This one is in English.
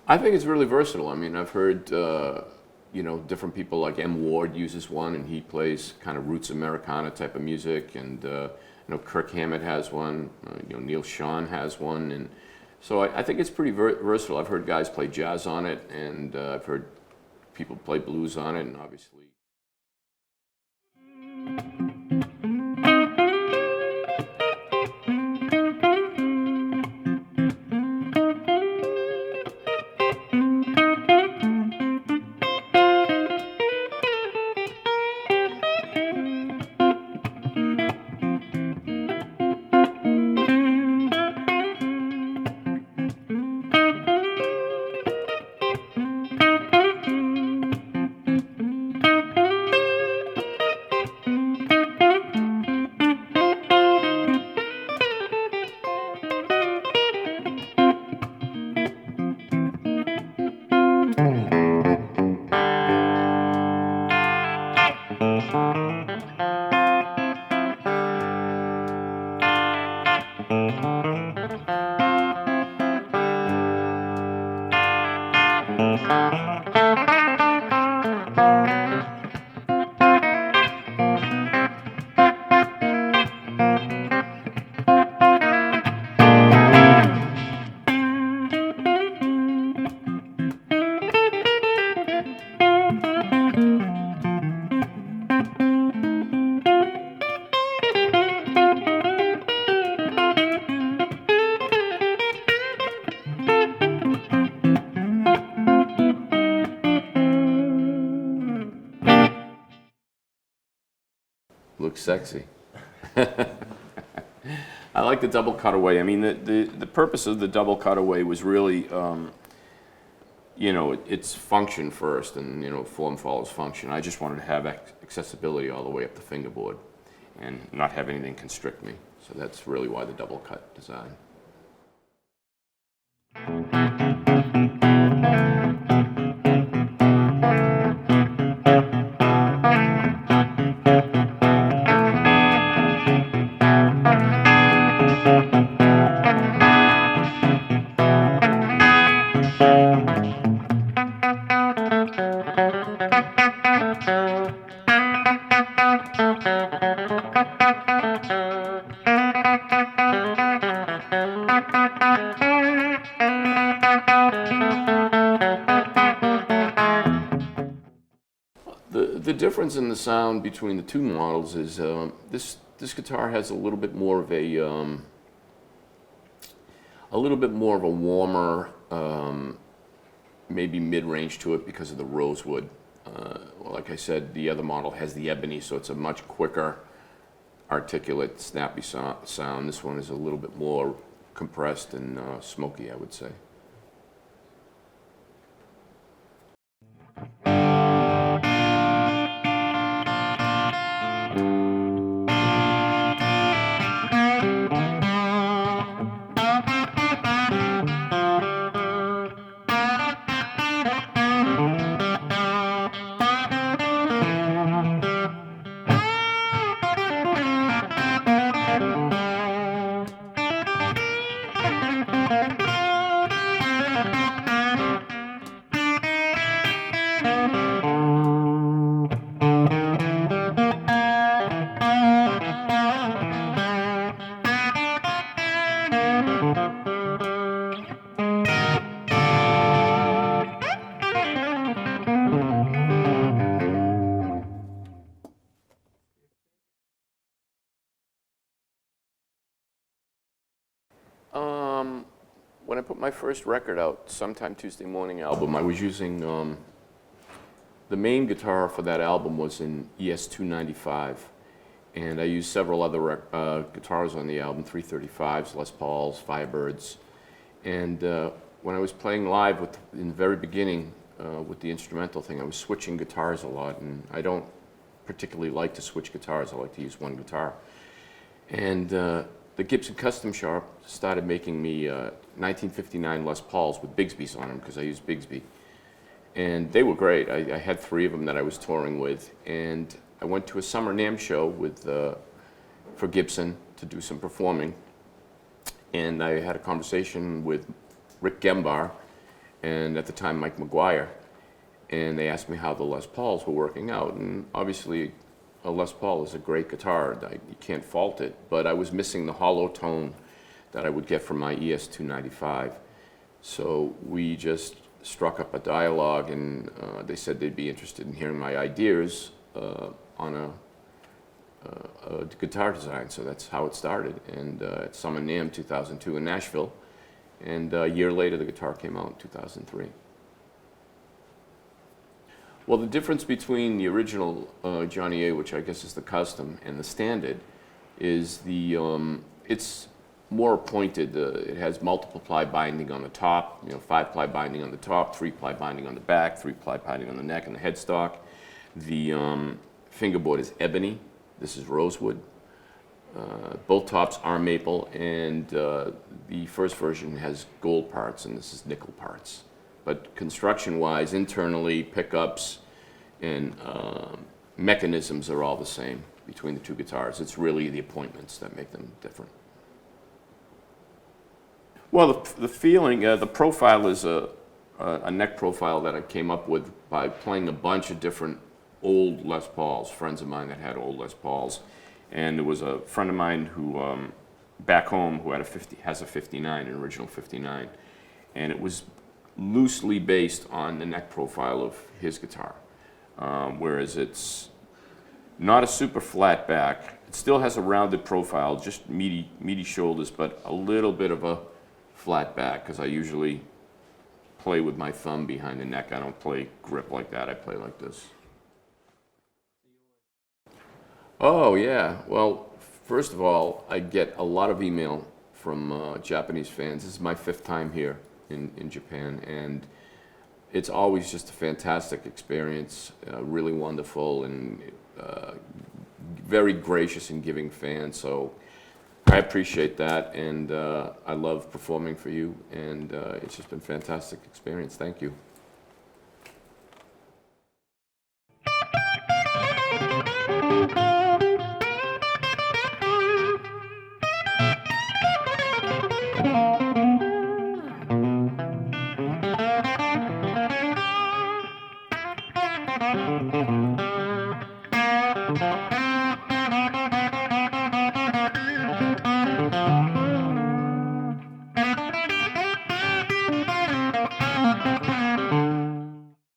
I think it's really versatile. I mean, I've heard, different people like M. Ward uses one, and he plays kind of roots Americana type of music, and Kirk Hammett has one. Neil Schon has one, and so I think it's pretty versatile. I've heard guys play jazz on it, and I've heard people play blues on it, and obviously. Looks sexy. I like the double cutaway. I mean, the purpose of the double cutaway was really, it's function first, and form follows function. I just wanted to have accessibility all the way up the fingerboard, and not have anything constrict me. So that's really why the double cut design. The difference in the sound between the two models is this guitar has a little bit more of a warmer, maybe mid-range to it because of the rosewood. Like I said, the other model has the ebony, so it's a much quicker, articulate, snappy sound. This one is a little bit more compressed and smoky, I would say. When I put my first record out, Sometime Tuesday Morning album, I was using, the main guitar for that album was an ES-295, and I used several other guitars on the album, 335s, Les Pauls, Firebirds, and when I was playing live in the very beginning with the instrumental thing, I was switching guitars a lot, and I don't particularly like to switch guitars. I like to use one guitar. And the Gibson Custom Shop started making me 1959 Les Pauls with Bigsby's on them because I use Bigsby. And they were great. I had 3 of them that I was touring with. And I went to a summer NAMM show for Gibson to do some performing. And I had a conversation with Rick Gembar. and at the time Mike McGuire, and they asked me how the Les Pauls were working out, and obviously a Les Paul is a great guitar. You can't fault it, but I was missing the hollow tone that I would get from my ES-295. So we just struck up a dialogue, and they said they'd be interested in hearing my ideas on a guitar design. So that's how it started. And at Summer NAMM 2002 in Nashville, and a year later the guitar came out in 2003. Well, the difference between the original Johnny A, which I guess is the custom, and the standard is it's more pointed. It has multiple ply binding on the top, 5-ply binding on the top, 3-ply binding on the back, 3-ply binding on the neck and the headstock. The fingerboard is ebony. This is rosewood. Both tops are maple, and the first version has gold parts, and this is nickel parts. But construction-wise, internally, pickups and mechanisms are all the same between the two guitars. It's really the appointments that make them different. Well, the feeling, the profile is a neck profile that I came up with by playing a bunch of different old Les Pauls, friends of mine that had old Les Pauls. And there was a friend of mine who, back home, who has a 59, an original 59. And it was loosely based on the neck profile of his guitar, whereas it's not a super flat back. It still has a rounded profile, just meaty shoulders, but a little bit of a flat back, because I usually play with my thumb behind the neck. I don't play grip like that. I play like this. Oh, yeah. Well, first of all, I get a lot of email from Japanese fans. This is my 5th time here in Japan, and it's always just a fantastic experience, really wonderful, and very gracious and giving fans. So I appreciate that, and I love performing for you, and it's just been a fantastic experience. Thank you.